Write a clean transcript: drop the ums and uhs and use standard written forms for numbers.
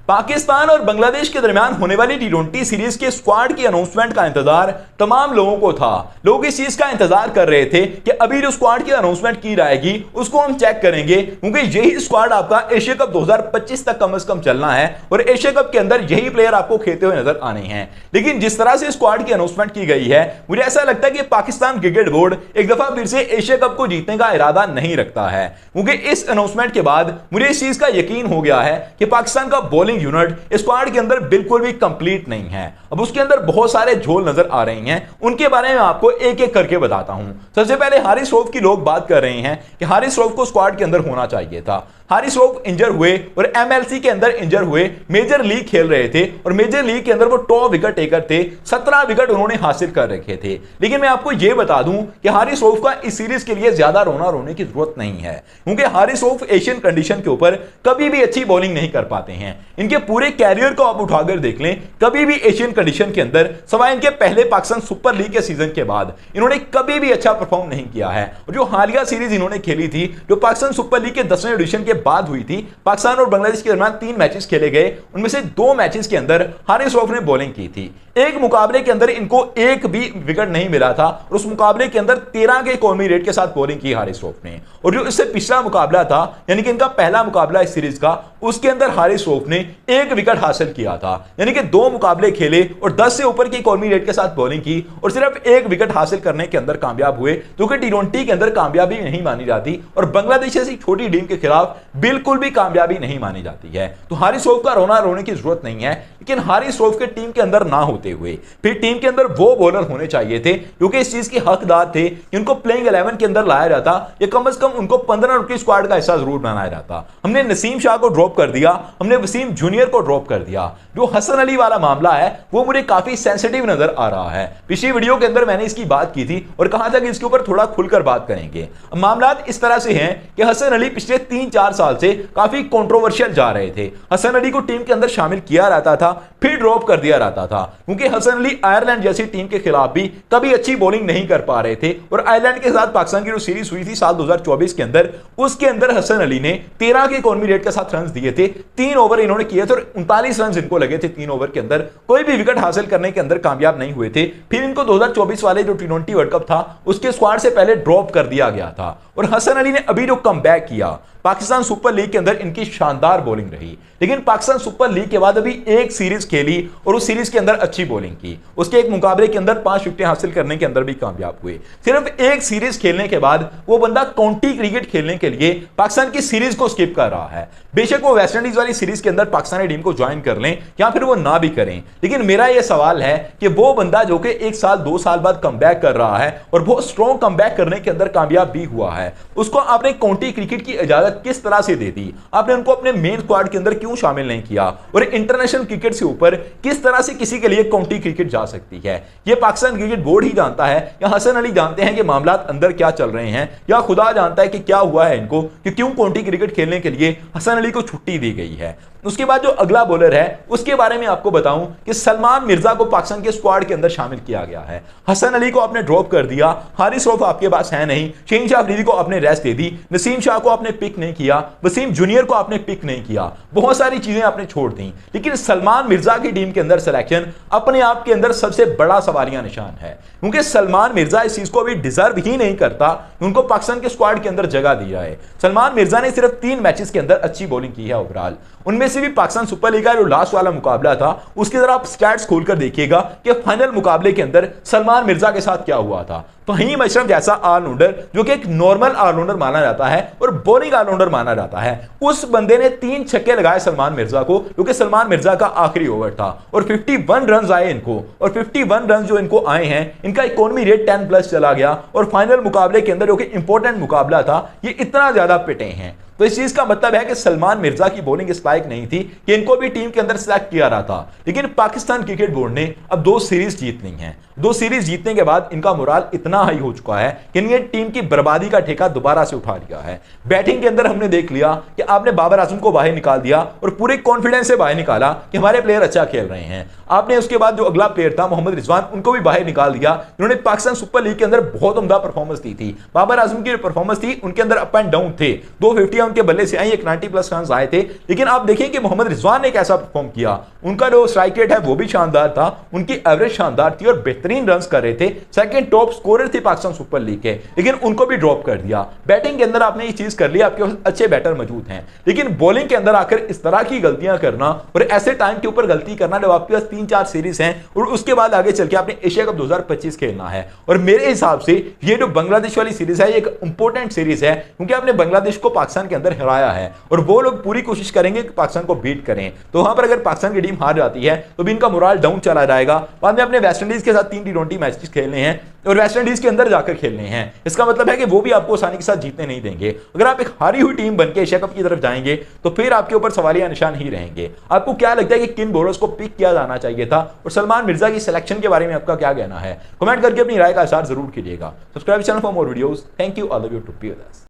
पाकिस्तान और बांग्लादेश के दरमियान होने वाली टी20 सीरीज के स्क्वाड की अनाउंसमेंट का इंतजार तमाम लोगों को था। लोग इस चीज का इंतजार कर रहे थे कि अभी जो स्क्वाड की अनाउंसमेंट की जाएगी उसको हम चेक करेंगे, क्योंकि यही स्क्वाड आपका एशिया कप 2025 तक कम से कम चलना है और एशिया कप के अंदर यही प्लेयर आपको खेलते हुए नजर आने हैं। लेकिन जिस तरह से स्क्वाड की अनाउंसमेंट की गई है, मुझे ऐसा लगता है कि पाकिस्तान क्रिकेट बोर्ड एक दफा फिर से एशिया कप को जीतने का इरादा नहीं रखता है, क्योंकि इस अनाउंसमेंट के बाद मुझे इस चीज का यकीन हो गया है कि पाकिस्तान का बॉलिंग यूनिट स्क्वाड के अंदर बिल्कुल भी कंप्लीट नहीं है। अब उसके अंदर बहुत सारे झोल नजर आ रहे हैं, उनके बारे में आपको एक एक करके बताता हूं। सबसे पहले हारिस रऊफ की लोग बात कर रहे हैं कि हारिस रऊफ को स्क्वाड के अंदर होना चाहिए था। हारिस रऊफ इंजर हुए और एमएलसी के अंदर इंजर हुए, मेजर लीग खेल रहे थे और मेजर लीग के अंदर वो टॉप विकेट टेकर थे, 17 विकेट उन्होंने हासिल कर रखे थे। लेकिन मैं आपको यह बता दूं कि हारिस रऊफ का इस सीरीज के लिए ज्यादा रोने की जरूरत नहीं है, क्योंकि हारिस रऊफ एशियन कंडीशन के ऊपर कभी भी अच्छी बॉलिंग नहीं कर पाते हैं। इनके पूरे कैरियर को आप उठाकर देख लें, कभी भी एशियन कंडीशन के अंदर सवाए इनके पहले पाकिस्तान सुपर लीग के सीजन के बाद इन्होंने कभी भी अच्छा परफॉर्म नहीं किया है। और जो हालिया सीरीज इन्होंने खेली थी, जो पाकिस्तान सुपर लीग के 10वें एडिशन के बाद हुई थी, पाकिस्तान और बांग्लादेश के दरमियान 3 मैचेस खेले गए, उनमें से 2 मैचेस के अंदर हारिस रऊफ ने बॉलिंग की थी। एक मुकाबले के अंदर इनको एक भी विकेट नहीं मिला था और उस मुकाबले के अंदर 13 के कौमी रेट के साथ बॉलिंग की हारिस रऊफ ने। और जो इससे पिछला मुकाबला था, यानी कि इनका पहला मुकाबला इस सीरीज का, उसके अंदर हारिस रऊफ ने 1 विकेट हासिल किया था। यानी कि 2 मुकाबले खेले और 10 से ऊपर की कौमी रेट के साथ बॉलिंग की और सिर्फ 1 विकेट हासिल करने के अंदर कामयाब हुए, जो कि टी20 के अंदर कामयाबी नहीं मानी जाती और बांग्लादेश जैसी छोटी टीम के खिलाफ बिल्कुल भी कामयाबी नहीं मानी जाती है। तो हारिस रऊफ का रोने की जरूरत नहीं है, लेकिन हारिस रऊफ के टीम के अंदर ना होते हुए फिर टीम के अंदर वो बॉलर होने चाहिए थे क्योंकि इस चीज के हकदार थे कि उनको प्लेइंग 11 के अंदर लाया जाता या कम से कम उनको 15 रन की स्क्वाड का हिस्सा जरूर बनाया जाता। हमने नसीम शाह को ड्रॉप कर दिया, हमने वसीम जूनियर को ड्रॉप कर दिया। जो हसन अली वाला मामला है वो मुझे काफी सेंसिटिव नजर आ रहा है। पिछली वीडियो के अंदर मैंने इसकी बात की थी और कहा था कि इसके ऊपर थोड़ा खुलकर बात करेंगे। मामला इस तरह से हैं कि हसन अली पिछले 3-4 साल से काफी कंट्रोवर्शियल जा रहे थे। हसन अली को टीम के अंदर शामिल किया रहता था, फिर ड्रॉप कर दिया रहता था, क्योंकि हसन अली आयरलैंड जैसी टीम के खिलाफ भी कभी अच्छी बॉलिंग नहीं कर पा रहे थे। और आयरलैंड के साथ पाकिस्तान की जो सीरीज हुई थी साल 2024 के अंदर, उसके अंदर हसन अली ने 13 के कौमी रेट के साथ रन दिए थे। 3 ओवर इन्होंने किए थे और 39 रन इनको लगे थे 3 ओवर के अंदर। कोई भी विकेट हासिल करने के अंदर कामयाब नहीं हुए थे। फिर इनको 2024 वाले जो टी20 वर्ल्ड कप था उसके स्क्वाड से पहले ड्रॉप कर दिया गया था। और हसन अली ने अभी जो कमबैक किया, पाकिस्तान सुपर लीग के अंदर इनकी शानदार बॉलिंग रही, लेकिन पाकिस्तान सुपर लीग के बाद अभी एक सीरीज खेली और उस सीरीज के अंदर अच्छी बॉलिंग की। उसके एक मुकाबले के अंदर 5 विकेटें हासिल करने के अंदर भी कामयाब हुए। सिर्फ एक सीरीज खेलने के बाद वो बंदा काउंटी क्रिकेट खेलने के लिए पाकिस्तान की सीरीज को स्किप कर रहा है। बेशक वो वेस्ट इंडीज वाली सीरीज के अंदर पाकिस्तानी टीम को ज्वाइन कर लें या फिर वो ना भी करें, लेकिन मेरा यह सवाल है कि वो बंदा जो कि 1 साल 2 साल बाद कमबैक कर रहा है और बहुत स्ट्रॉन्ग कमबैक करने के अंदर कामयाब भी हुआ है, उसको आपने काउंटी क्रिकेट की इजाजत किस तरह से दे दी? आपने उनको अपने मेन स्क्वाड के अंदर क्यों शामिल नहीं किया? और इंटरनेशनल क्रिकेट से ऊपर किस तरह से किसी के लिए काउंटी क्रिकेट जा सकती है? यह पाकिस्तान क्रिकेट बोर्ड ही जानता है या हसन अली जानते हैं कि मामला अंदर क्या चल रहे हैं, या खुदा जानता है कि क्या हुआ है इनको कि क्यों काउंटी क्रिकेट खेलने के लिए हसन अली को छुट्टी दी गई है। उसके बाद जो अगला बॉलर है उसके बारे में आपको बताऊं कि सलमान मिर्जा को पाकिस्तान के स्क्वाड के अंदर शामिल किया गया है। हसन अली को आपने ड्रॉप कर दिया, हारिस रऊफ आपके पास है नहीं, शहीन अफरीदी को आपने रेस्ट दे दी, नसीम शाह को आपने पिक नहीं किया, वसीम जूनियर को आपने पिक नहीं किया, बहुत सारी चीजें आपने छोड़ दी। लेकिन सलमान मिर्जा की टीम के अंदर सिलेक्शन अपने आप के अंदर सबसे बड़ा सवालिया निशान है, क्योंकि सलमान मिर्जा इस चीज को अभी डिजर्व ही नहीं करता उनको पाकिस्तान के स्क्वाड के अंदर जगह दी जाए। सलमान मिर्जा ने सिर्फ 3 मैचेस के अंदर अच्छी बॉलिंग की है ओवरऑल, उनमें से भी पाकिस्तान सुपर लीग का जो लास्ट वाला मुकाबला था उसके जरा आप स्टैट्स खोलकर देखिएगा कि फाइनल मुकाबले के अंदर सलमान मिर्जा के साथ क्या हुआ था। फहीम अशरफ जैसा ऑलराउंडर जो कि एक नॉर्मल ऑलराउंडर माना जाता है और बॉलिंग ऑलराउंडर माना जाता है, उस बंदे ने 3 छक्के लगाए सलमान मिर्जा को, क्योंकि सलमान मिर्जा का आखिरी ओवर था और 51 रन आए इनको। और 51 रन जो इनको आए हैं, इनका इकोनॉमी रेट 10+ चला गया और फाइनल मुकाबले के अंदर जो कि इंपॉर्टेंट मुकाबला था, ये इतना ज्यादा पिटे हैं। तो इस चीज का मतलब है कि सलमान मिर्जा की बॉलिंग इस लायक नहीं थी कि इनको भी टीम के अंदर सिलेक्ट किया रहा था। लेकिन पाकिस्तान क्रिकेट बोर्ड ने अब 2 सीरीज जीतनी है। 2 सीरीज जीतने के बाद इनका मोराल इतना हाई हो चुका है कि इन्हें टीम की बर्बादी का ठेका दोबारा से उठा लिया है। बैटिंग के अंदर हमने देख लिया कि आपने बाबर आजम को बाहर निकाल दिया और पूरे कॉन्फिडेंस से बाहर निकाला कि हमारे प्लेयर अच्छा खेल रहे हैं। आपने उसके बाद जो अगला प्लेयर था मोहम्मद रिजवान, उनको भी बाहर निकाल दिया। इन्होंने पाकिस्तान सुपर लीग के अंदर बहुत उम्दा परफॉर्मेंस दी थी। बाबर आजम की परफॉर्मेंस थी, उनके अंदर अप एंड डाउन थे, 250 इंडिया उनके बल्ले से आई, एक 90+ रन आए थे, लेकिन आप देखें कि मोहम्मद रिजवान ने कैसा परफॉर्म किया। उनका जो स्ट्राइक रेट है वो भी शानदार था, उनकी एवरेज शानदार थी और बेहतरीन रन कर रहे थे, सेकंड टॉप स्कोरर थे पाकिस्तान सुपर लीग के, लेकिन उनको भी ड्रॉप कर दिया। बैटिंग के अंदर आपने ये चीज कर ली, आपके पास अच्छे बैटर मौजूद हैं, लेकिन बॉलिंग के अंदर आकर इस तरह की गलतियां करना और ऐसे टाइम के ऊपर गलती करना जब आपके पास 3-4 सीरीज हैं और उसके बाद आगे चल के आपने एशिया कप 2025 खेलना है। और मेरे हिसाब से ये जो बांग्लादेश वाली सीरीज है ये एक इंपॉर्टेंट सीरीज है, क्योंकि आपने बांग्लादेश को पाकिस्तान के अंदर हराया है और वो लोग पूरी कोशिश करेंगे कि पाकिस्तान को बीट करें। तो वहां पर अगर पाकिस्तान की टीम हार जाती है तो भी इनका मोराल डाउन चला जाएगा। बाद में अपने वेस्ट इंडीज के साथ 3 टी20 मैचेस खेलने हैं और वेस्ट इंडीज के अंदर जाकर खेलने हैं। इसका मतलब है कि वो भी आपको आसानी के साथ जीतने नहीं देंगे। अगर आप एक हारी हुई टीम बनके एशिया कप की तरफ जाएंगे तो फिर आपके ऊपर सवालिया निशान ही रहेंगे। आपको क्या लगता है कि किन बॉलर्स को पिक किया जाना चाहिए था और सलमान मिर्जा की सिलेक्शन के बारे में आपका क्या कहना है? कमेंट करके अपनी राय का इज़हार जरूर कीजिएगा। Subscribe channel for more videos. Thank you all of you to be with us.